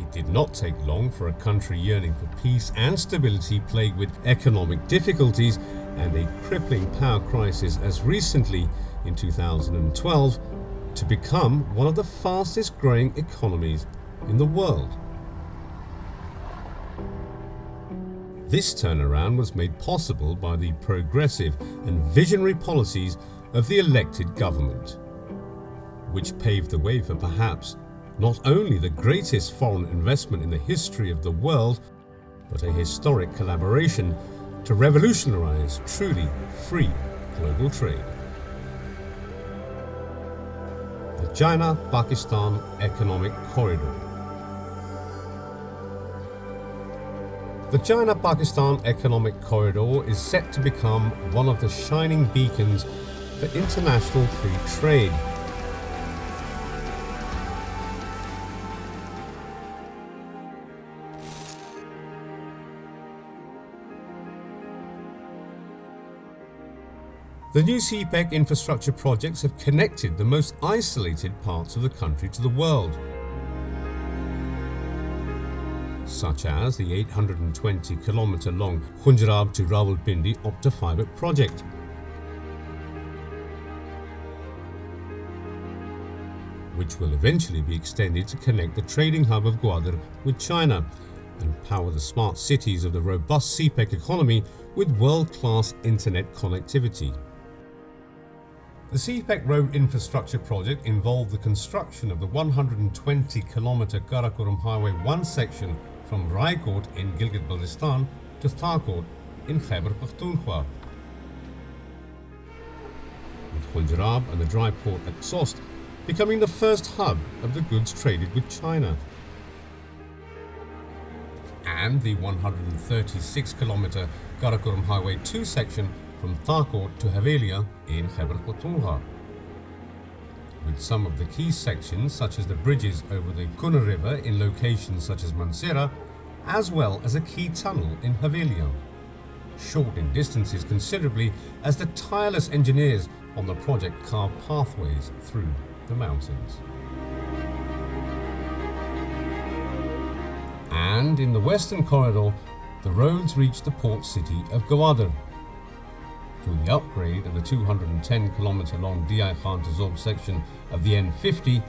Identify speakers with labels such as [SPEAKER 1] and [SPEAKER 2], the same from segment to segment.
[SPEAKER 1] It did not take long for a country yearning for peace and stability, plagued with economic difficulties and a crippling power crisis as recently in 2012, to become one of the fastest growing economies in the world. This turnaround was made possible by the progressive and visionary policies of the elected government, which paved the way for perhaps not only the greatest foreign investment in the history of the world, but a historic collaboration to revolutionize truly free global trade. The China-Pakistan Economic Corridor. The China-Pakistan Economic Corridor is set to become one of the shining beacons for international free trade. The new CPEC infrastructure projects have connected the most isolated parts of the country to the world, such as the 820-kilometre long Punjab to Rawalpindi Opta Fibre project, which will eventually be extended to connect the trading hub of Gwadar with China and power the smart cities of the robust CPEC economy with world-class internet connectivity. The CPEC road infrastructure project involved the construction of the 120-kilometre Karakoram Highway 1 section from Raikot in Gilgit-Baltistan to Tharkot in Khyber Pakhtunkhwa, with Punjab and the dry port at Sost becoming the first hub of the goods traded with China, and the 136-kilometre Karakoram Highway 2 section from Tharkot to Havelia in Khyber Pakhtunkhwa, with some of the key sections such as the bridges over the Kuna River in locations such as Mansehra, as well as a key tunnel in Havelia, short in distances considerably as the tireless engineers on the project carved pathways through the mountains. And in the western corridor, the roads reach the port city of Gwadar through the upgrade of the 210-kilometre long Di Khan to Zob section of the N50,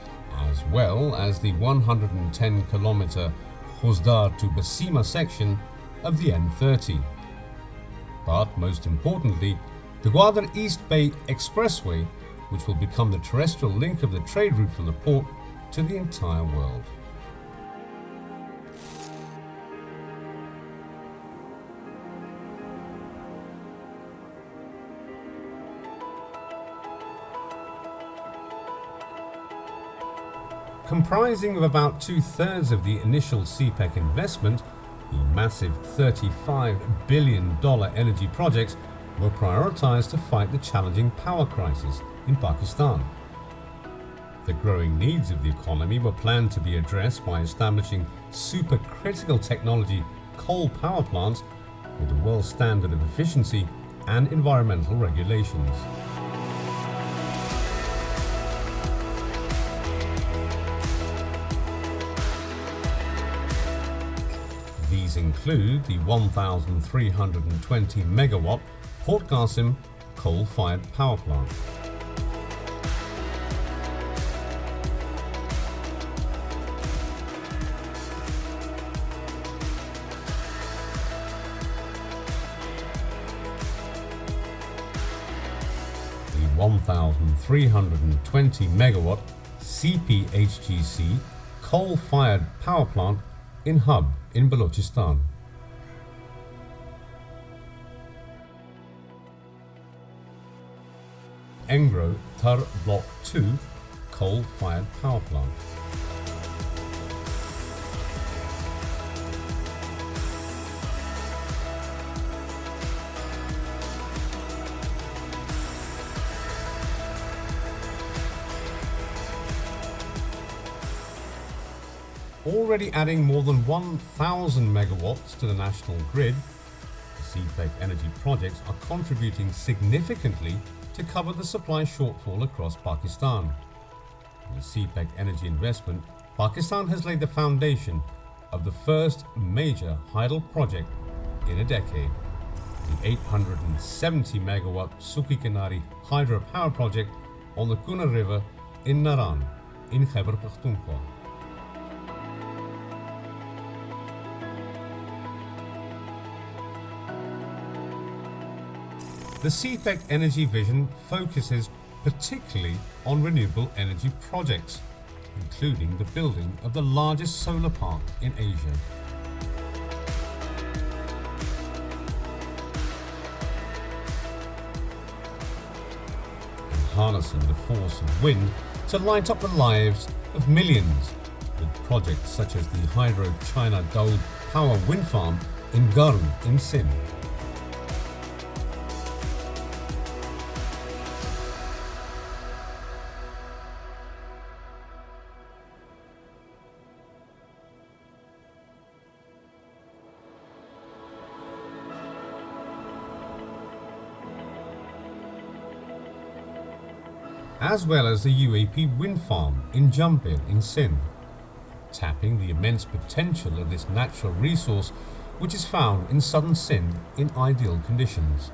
[SPEAKER 1] as well as the 110-kilometre Khuzdar to Basima section of the N30. But most importantly, the Gwadar East Bay Expressway, which will become the terrestrial link of the trade route from the port to the entire world. Comprising of about two-thirds of the initial CPEC investment, the massive $35 billion energy projects were prioritized to fight the challenging power crisis in Pakistan. The growing needs of the economy were planned to be addressed by establishing supercritical technology coal power plants with a world standard of efficiency and environmental regulations. These include the 1,320 megawatt Port Qasim coal-fired power plant, the 1,320 megawatt CPEC coal-fired power plant in Hub in Balochistan, Engro Thar Block 2 coal-fired power plant, already adding more than 1,000 megawatts to the national grid. The CPEC energy projects are contributing significantly to cover the supply shortfall across Pakistan. With the CPEC energy investment, Pakistan has laid the foundation of the first major hydel project in a decade, the 870 megawatt Suki Kanari hydropower project on the Kuna River in Naran, in Khyber Pakhtunkhwa. The CPEC energy vision focuses particularly on renewable energy projects, including the building of the largest solar park in Asia. And harnessing the force of wind to light up the lives of millions, with projects such as the Hydro China Daud Power Wind Farm in Garu in Sindh. As well as the UAP wind farm in Jampir in Sindh, tapping the immense potential of this natural resource which is found in southern Sindh in ideal conditions.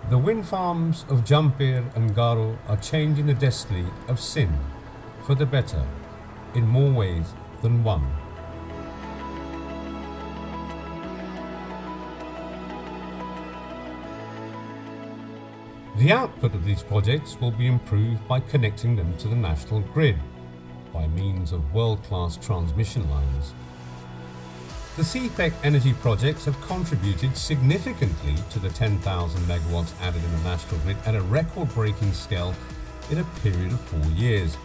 [SPEAKER 1] The wind farms of Jampir and Garu are changing the destiny of Sindh for the better in more ways than one. The output of these projects will be improved by connecting them to the national grid by means of world-class transmission lines. The CPEC energy projects have contributed significantly to the 10,000 megawatts added in the national grid at a record-breaking scale in a period of 4 years,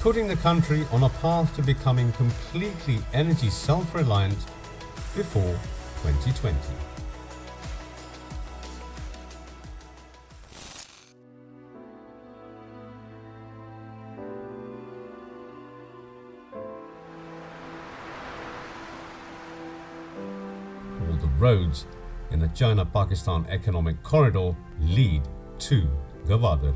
[SPEAKER 1] putting the country on a path to becoming completely energy self-reliant before 2020. Roads in the China-Pakistan Economic Corridor lead to Gwadar,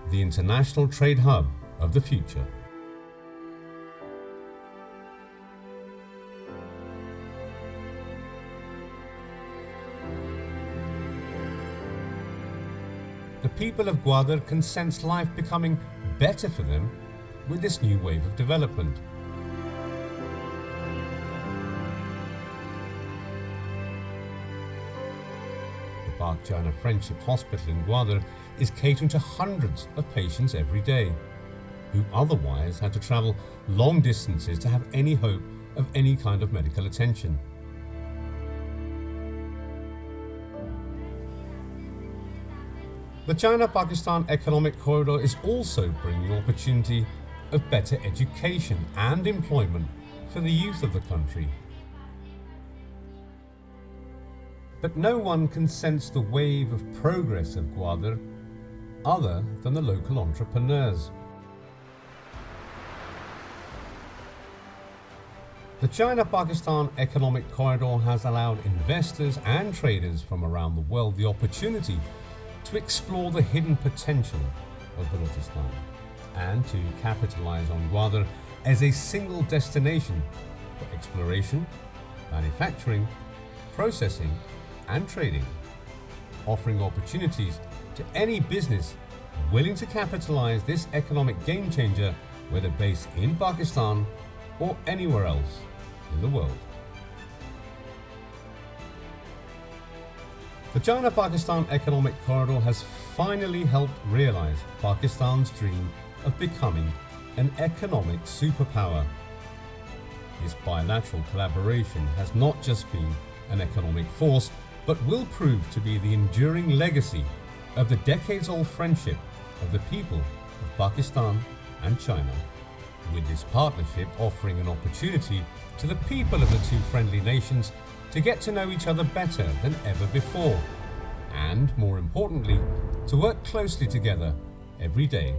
[SPEAKER 1] the international trade hub of the future. The people of Gwadar can sense life becoming better for them with this new wave of development. China Friendship Hospital in Gwadar is catering to hundreds of patients every day, who otherwise had to travel long distances to have any hope of any kind of medical attention. The China-Pakistan Economic Corridor is also bringing opportunity of better education and employment for the youth of the country. But no one can sense the wave of progress of Gwadar other than the local entrepreneurs. The China-Pakistan Economic Corridor has allowed investors and traders from around the world the opportunity to explore the hidden potential of Balochistan and to capitalize on Gwadar as a single destination for exploration, manufacturing, processing and trading, offering opportunities to any business willing to capitalize this economic game changer, whether based in Pakistan or anywhere else in the world. The China-Pakistan Economic Corridor has finally helped realize Pakistan's dream of becoming an economic superpower. This bilateral collaboration has not just been an economic force, but will prove to be the enduring legacy of the decades-old friendship of the people of Pakistan and China, with this partnership offering an opportunity to the people of the two friendly nations to get to know each other better than ever before, and more importantly, to work closely together every day.